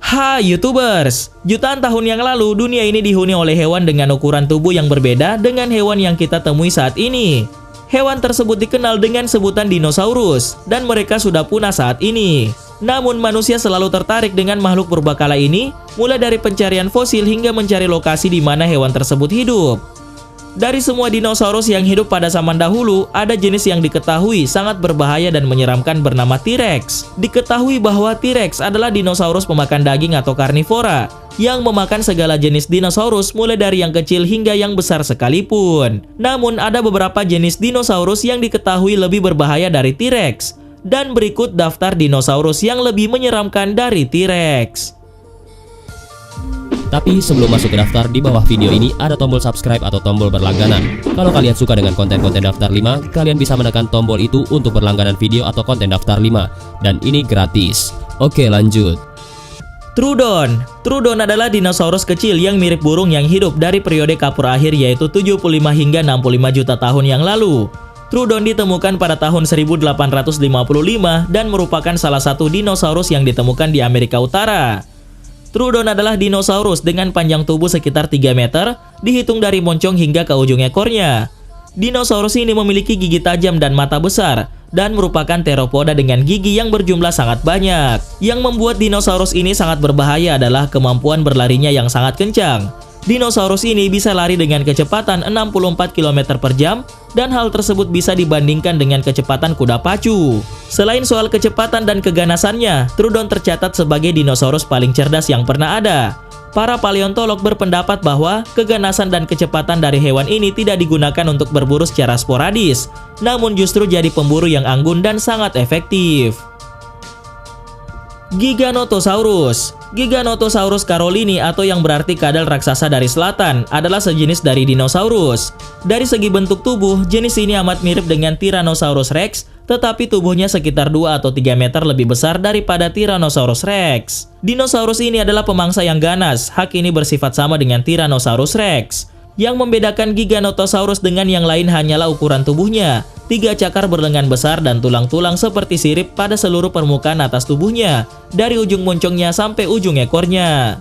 Hai YouTubers, jutaan tahun yang lalu dunia ini dihuni oleh hewan dengan ukuran tubuh yang berbeda dengan hewan yang kita temui saat ini. Hewan tersebut dikenal dengan sebutan dinosaurus dan mereka sudah punah saat ini. Namun manusia selalu tertarik dengan makhluk purbakala ini, mulai dari pencarian fosil hingga mencari lokasi di mana hewan tersebut hidup. Dari semua dinosaurus yang hidup pada zaman dahulu, ada jenis yang diketahui sangat berbahaya dan menyeramkan bernama T-Rex. Diketahui bahwa T-Rex adalah dinosaurus pemakan daging atau karnivora, yang memakan segala jenis dinosaurus mulai dari yang kecil hingga yang besar sekalipun. Namun ada beberapa jenis dinosaurus yang diketahui lebih berbahaya dari T-Rex. Dan berikut daftar dinosaurus yang lebih menyeramkan dari T-Rex. Tapi sebelum masuk ke daftar, di bawah video ini ada tombol subscribe atau tombol berlangganan. Kalau kalian suka dengan konten-konten daftar 5, kalian bisa menekan tombol itu untuk berlangganan video atau konten daftar 5. Dan ini gratis. Oke, lanjut. Troodon. Troodon adalah dinosaurus kecil yang mirip burung yang hidup dari periode kapur akhir, yaitu 75 hingga 65 juta tahun yang lalu. Troodon ditemukan pada tahun 1855 dan merupakan salah satu dinosaurus yang ditemukan di Amerika Utara. Troodon adalah dinosaurus dengan panjang tubuh sekitar 3 meter, dihitung dari moncong hingga ke ujung ekornya. Dinosaurus ini memiliki gigi tajam dan mata besar, dan merupakan teropoda dengan gigi yang berjumlah sangat banyak. Yang membuat dinosaurus ini sangat berbahaya adalah kemampuan berlarinya yang sangat kencang. Dinosaurus ini bisa lari dengan kecepatan 64 km per jam, dan hal tersebut bisa dibandingkan dengan kecepatan kuda pacu. Selain soal kecepatan dan keganasannya, Troodon tercatat sebagai dinosaurus paling cerdas yang pernah ada. Para paleontolog berpendapat bahwa keganasan dan kecepatan dari hewan ini tidak digunakan untuk berburu secara sporadis, namun justru jadi pemburu yang anggun dan sangat efektif. Giganotosaurus. Giganotosaurus carolini atau yang berarti kadal raksasa dari selatan adalah sejenis dari dinosaurus. Dari segi bentuk tubuh, jenis ini amat mirip dengan Tyrannosaurus Rex, tetapi tubuhnya sekitar 2 atau 3 meter lebih besar daripada Tyrannosaurus Rex. Dinosaurus ini adalah pemangsa yang ganas. Hak ini bersifat sama dengan Tyrannosaurus Rex. Yang membedakan Giganotosaurus dengan yang lain hanyalah ukuran tubuhnya. 3 cakar berlengan besar dan tulang-tulang seperti sirip pada seluruh permukaan atas tubuhnya, dari ujung moncongnya sampai ujung ekornya.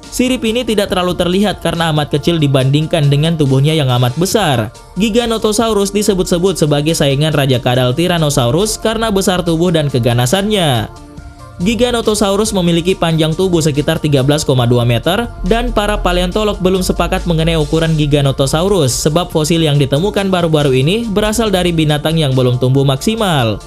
Sirip ini tidak terlalu terlihat karena amat kecil dibandingkan dengan tubuhnya yang amat besar. Giganotosaurus disebut-sebut sebagai saingan Raja Kadal Tyrannosaurus karena besar tubuh dan keganasannya. Giganotosaurus memiliki panjang tubuh sekitar 13,2 meter dan para paleontolog belum sepakat mengenai ukuran Giganotosaurus sebab fosil yang ditemukan baru-baru ini berasal dari binatang yang belum tumbuh maksimal.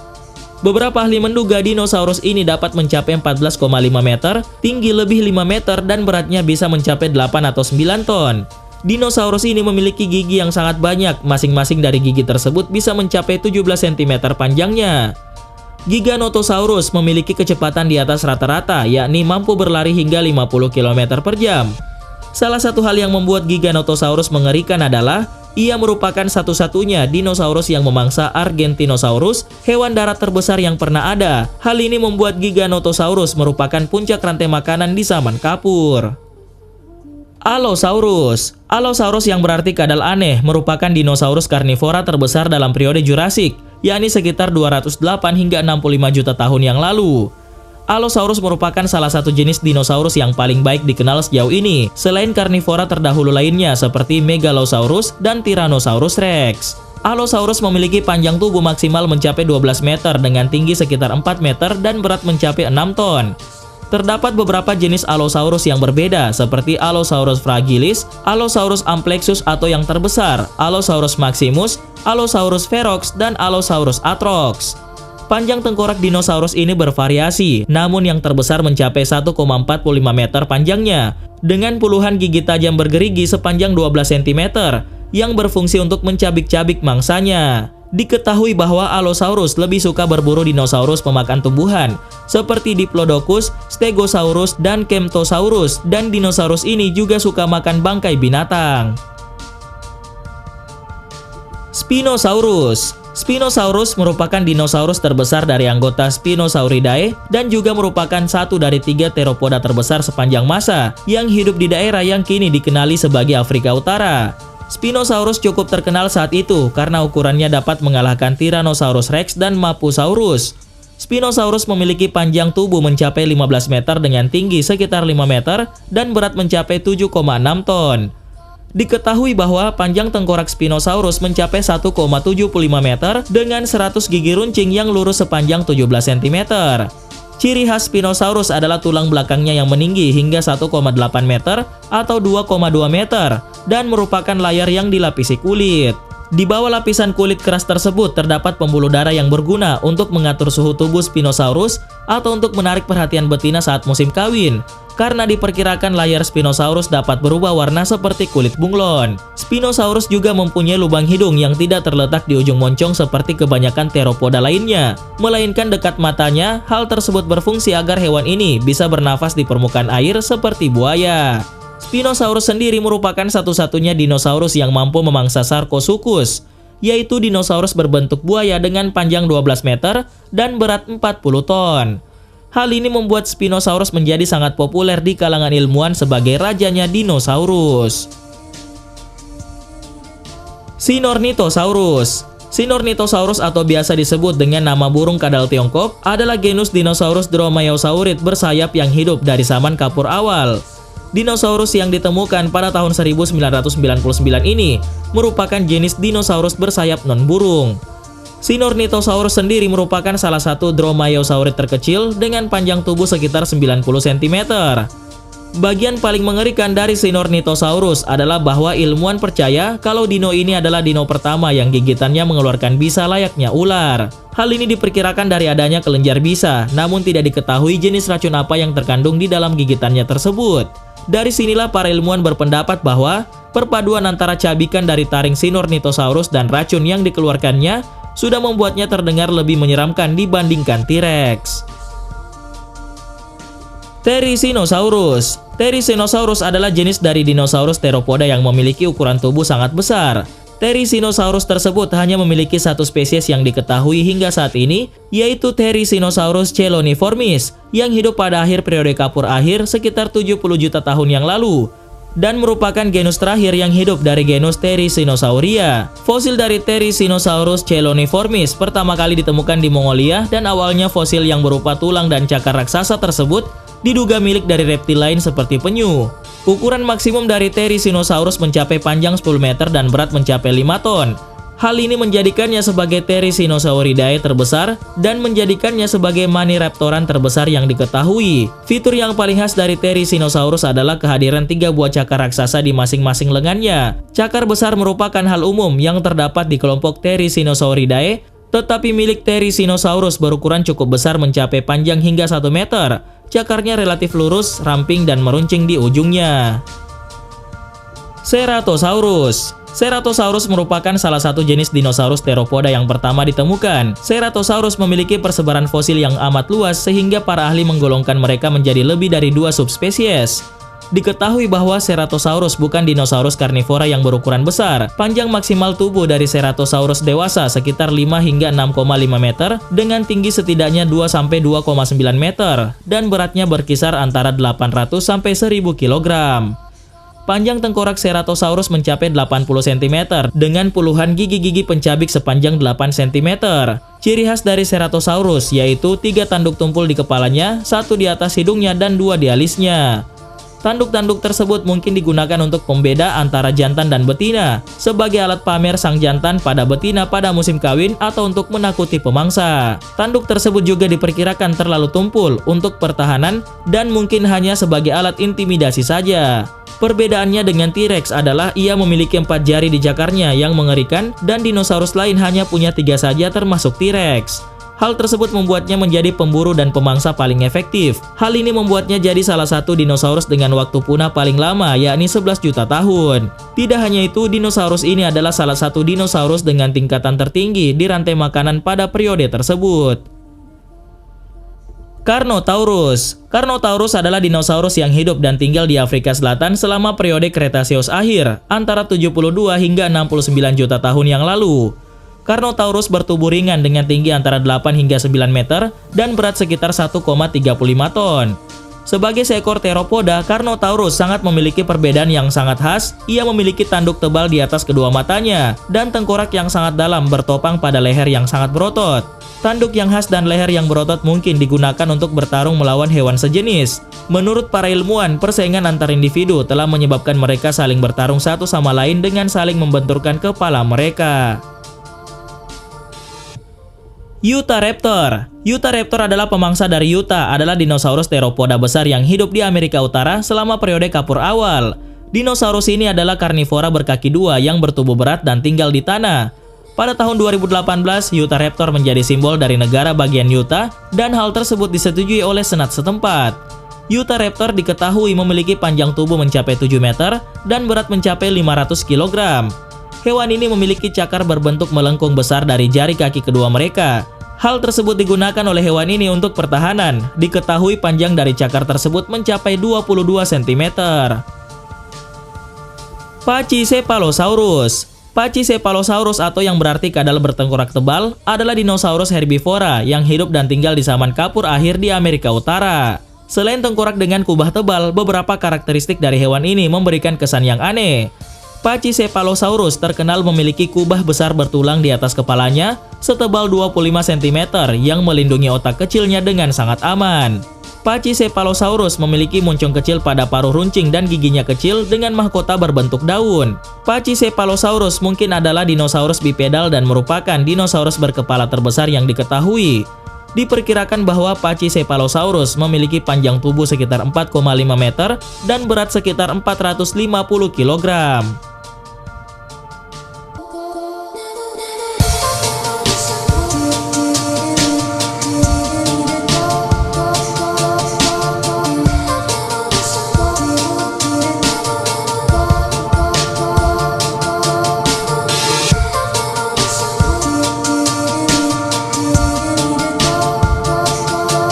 Beberapa ahli menduga dinosaurus ini dapat mencapai 14,5 meter, tinggi lebih 5 meter dan beratnya bisa mencapai 8 atau 9 ton. Dinosaurus ini memiliki gigi yang sangat banyak, masing-masing dari gigi tersebut bisa mencapai 17 cm panjangnya. Giganotosaurus memiliki kecepatan di atas rata-rata, yakni mampu berlari hingga 50 km per jam. Salah satu hal yang membuat Giganotosaurus mengerikan adalah ia merupakan satu-satunya dinosaurus yang memangsa Argentinosaurus, hewan darat terbesar yang pernah ada. Hal ini membuat Giganotosaurus merupakan puncak rantai makanan di zaman kapur. Allosaurus. Allosaurus yang berarti kadal aneh merupakan dinosaurus karnivora terbesar dalam periode Jurassik, yakni sekitar 208 hingga 65 juta tahun yang lalu. Allosaurus merupakan salah satu jenis dinosaurus yang paling baik dikenal sejauh ini, selain karnivora terdahulu lainnya seperti Megalosaurus dan Tyrannosaurus Rex. Allosaurus memiliki panjang tubuh maksimal mencapai 12 meter dengan tinggi sekitar 4 meter dan berat mencapai 6 ton. Terdapat beberapa jenis Allosaurus yang berbeda seperti Allosaurus fragilis, Allosaurus amplexus atau yang terbesar, Allosaurus maximus, Allosaurus ferox, dan Allosaurus atrox. Panjang tengkorak dinosaurus ini bervariasi, namun yang terbesar mencapai 1,45 meter panjangnya, dengan puluhan gigi tajam bergerigi sepanjang 12 cm, yang berfungsi untuk mencabik-cabik mangsanya. Diketahui bahwa Allosaurus lebih suka berburu dinosaurus pemakan tumbuhan, seperti Diplodocus, Stegosaurus, dan Camptosaurus, dan dinosaurus ini juga suka makan bangkai binatang. Spinosaurus. Spinosaurus merupakan dinosaurus terbesar dari anggota Spinosauridae dan juga merupakan satu dari 3 teropoda terbesar sepanjang masa yang hidup di daerah yang kini dikenali sebagai Afrika Utara. Spinosaurus cukup terkenal saat itu karena ukurannya dapat mengalahkan Tyrannosaurus Rex dan Mapusaurus. Spinosaurus memiliki panjang tubuh mencapai 15 meter dengan tinggi sekitar 5 meter dan berat mencapai 7,6 ton. Diketahui bahwa panjang tengkorak Spinosaurus mencapai 1,75 meter dengan 100 gigi runcing yang lurus sepanjang 17 cm. Ciri khas Spinosaurus adalah tulang belakangnya yang meninggi hingga 1,8 meter atau 2,2 meter dan merupakan layar yang dilapisi kulit. Di bawah lapisan kulit keras tersebut terdapat pembuluh darah yang berguna untuk mengatur suhu tubuh Spinosaurus atau untuk menarik perhatian betina saat musim kawin, karena diperkirakan layar Spinosaurus dapat berubah warna seperti kulit bunglon. Spinosaurus juga mempunyai lubang hidung yang tidak terletak di ujung moncong seperti kebanyakan teropoda lainnya, melainkan dekat matanya. Hal tersebut berfungsi agar hewan ini bisa bernafas di permukaan air seperti buaya. Spinosaurus sendiri merupakan satu-satunya dinosaurus yang mampu memangsa Sarcosuchus, yaitu dinosaurus berbentuk buaya dengan panjang 12 meter dan berat 40 ton. Hal ini membuat Spinosaurus menjadi sangat populer di kalangan ilmuwan sebagai rajanya dinosaurus. Sinornithosaurus. Sinornithosaurus atau biasa disebut dengan nama burung kadal Tiongkok adalah genus dinosaurus dromaeosaurid bersayap yang hidup dari zaman Kapur awal. Dinosaurus yang ditemukan pada tahun 1999 ini merupakan jenis dinosaurus bersayap non-burung. Sinornithosaurus sendiri merupakan salah satu dromaeosaurid terkecil dengan panjang tubuh sekitar 90 cm. Bagian paling mengerikan dari Sinornithosaurus adalah bahwa ilmuwan percaya kalau dino ini adalah dino pertama yang gigitannya mengeluarkan bisa layaknya ular. Hal ini diperkirakan dari adanya kelenjar bisa, namun tidak diketahui jenis racun apa yang terkandung di dalam gigitannya tersebut. Dari sinilah para ilmuwan berpendapat bahwa perpaduan antara cabikan dari taring Sinornithosaurus dan racun yang dikeluarkannya sudah membuatnya terdengar lebih menyeramkan dibandingkan T-Rex. Therizinosaurus. Therizinosaurus adalah jenis dari dinosaurus teropoda yang memiliki ukuran tubuh sangat besar. Therizinosaurus tersebut hanya memiliki satu spesies yang diketahui hingga saat ini, yaitu Therizinosaurus cheloniformis, yang hidup pada akhir periode Kapur akhir sekitar 70 juta tahun yang lalu, dan merupakan genus terakhir yang hidup dari genus Therizinosauria. Fosil dari Therizinosaurus cheloniformis pertama kali ditemukan di Mongolia, dan awalnya fosil yang berupa tulang dan cakar raksasa tersebut diduga milik dari reptil lain seperti penyu. Ukuran maksimum dari Therizinosaurus mencapai panjang 10 meter dan berat mencapai 5 ton. Hal ini menjadikannya sebagai Therizinosauridae terbesar dan menjadikannya sebagai Maniraptoran terbesar yang diketahui. Fitur yang paling khas dari Therizinosaurus adalah kehadiran 3 buah cakar raksasa di masing-masing lengannya. Cakar besar merupakan hal umum yang terdapat di kelompok Therizinosauridae, tetapi milik Therizinosaurus berukuran cukup besar mencapai panjang hingga 1 meter. Cakarnya relatif lurus, ramping, dan meruncing di ujungnya. Ceratosaurus. Ceratosaurus merupakan salah satu jenis dinosaurus teropoda yang pertama ditemukan. Ceratosaurus memiliki persebaran fosil yang amat luas sehingga para ahli menggolongkan mereka menjadi lebih dari 2 subspesies. Diketahui bahwa Ceratosaurus bukan dinosaurus karnivora yang berukuran besar. Panjang maksimal tubuh dari Ceratosaurus dewasa sekitar 5 hingga 6,5 meter dengan tinggi setidaknya 2-2,9 meter dan beratnya berkisar antara 800 sampai 1000 kg. Panjang tengkorak Ceratosaurus mencapai 80 cm dengan puluhan gigi-gigi pencabik sepanjang 8 cm. Ciri khas dari Ceratosaurus yaitu 3 tanduk tumpul di kepalanya, 1 di atas hidungnya dan 2 di alisnya. Tanduk-tanduk tersebut mungkin digunakan untuk pembeda antara jantan dan betina, sebagai alat pamer sang jantan pada betina pada musim kawin atau untuk menakuti pemangsa. Tanduk tersebut juga diperkirakan terlalu tumpul untuk pertahanan dan mungkin hanya sebagai alat intimidasi saja. Perbedaannya dengan T-Rex adalah ia memiliki 4 jari di cakarnya yang mengerikan dan dinosaurus lain hanya punya 3 saja termasuk T-Rex. Hal tersebut membuatnya menjadi pemburu dan pemangsa paling efektif. Hal ini membuatnya jadi salah satu dinosaurus dengan waktu punah paling lama, yakni 11 juta tahun. Tidak hanya itu, dinosaurus ini adalah salah satu dinosaurus dengan tingkatan tertinggi di rantai makanan pada periode tersebut. Carnotaurus. Carnotaurus adalah dinosaurus yang hidup dan tinggal di Afrika Selatan selama periode Cretaceous akhir, antara 72 hingga 69 juta tahun yang lalu. Carnotaurus bertubuh ringan dengan tinggi antara 8 hingga 9 meter dan berat sekitar 1,35 ton. Sebagai seekor teropoda, Carnotaurus sangat memiliki perbedaan yang sangat khas. Ia memiliki tanduk tebal di atas kedua matanya dan tengkorak yang sangat dalam bertopang pada leher yang sangat berotot. Tanduk yang khas dan leher yang berotot mungkin digunakan untuk bertarung melawan hewan sejenis. Menurut para ilmuwan, persaingan antar individu telah menyebabkan mereka saling bertarung satu sama lain dengan saling membenturkan kepala mereka. Utahraptor. Utahraptor adalah pemangsa dari Utah, adalah dinosaurus teropoda besar yang hidup di Amerika Utara selama periode Kapur awal. Dinosaurus ini adalah karnivora berkaki dua yang bertubuh berat dan tinggal di tanah. Pada tahun 2018, Utahraptor menjadi simbol dari negara bagian Utah dan hal tersebut disetujui oleh senat setempat. Utahraptor diketahui memiliki panjang tubuh mencapai 7 meter dan berat mencapai 500 kg. Hewan ini memiliki cakar berbentuk melengkung besar dari jari kaki kedua mereka. Hal tersebut digunakan oleh hewan ini untuk pertahanan. Diketahui panjang dari cakar tersebut mencapai 22 cm. Pachycephalosaurus. Pachycephalosaurus atau yang berarti kadal bertengkorak tebal adalah dinosaurus herbivora yang hidup dan tinggal di zaman Kapur akhir di Amerika Utara. Selain tengkorak dengan kubah tebal, beberapa karakteristik dari hewan ini memberikan kesan yang aneh. Pachycephalosaurus terkenal memiliki kubah besar bertulang di atas kepalanya setebal 25 cm yang melindungi otak kecilnya dengan sangat aman. Pachycephalosaurus memiliki moncong kecil pada paruh runcing dan giginya kecil dengan mahkota berbentuk daun. Pachycephalosaurus mungkin adalah dinosaurus bipedal dan merupakan dinosaurus berkepala terbesar yang diketahui. Diperkirakan bahwa Pachycephalosaurus memiliki panjang tubuh sekitar 4,5 meter dan berat sekitar 450 kg.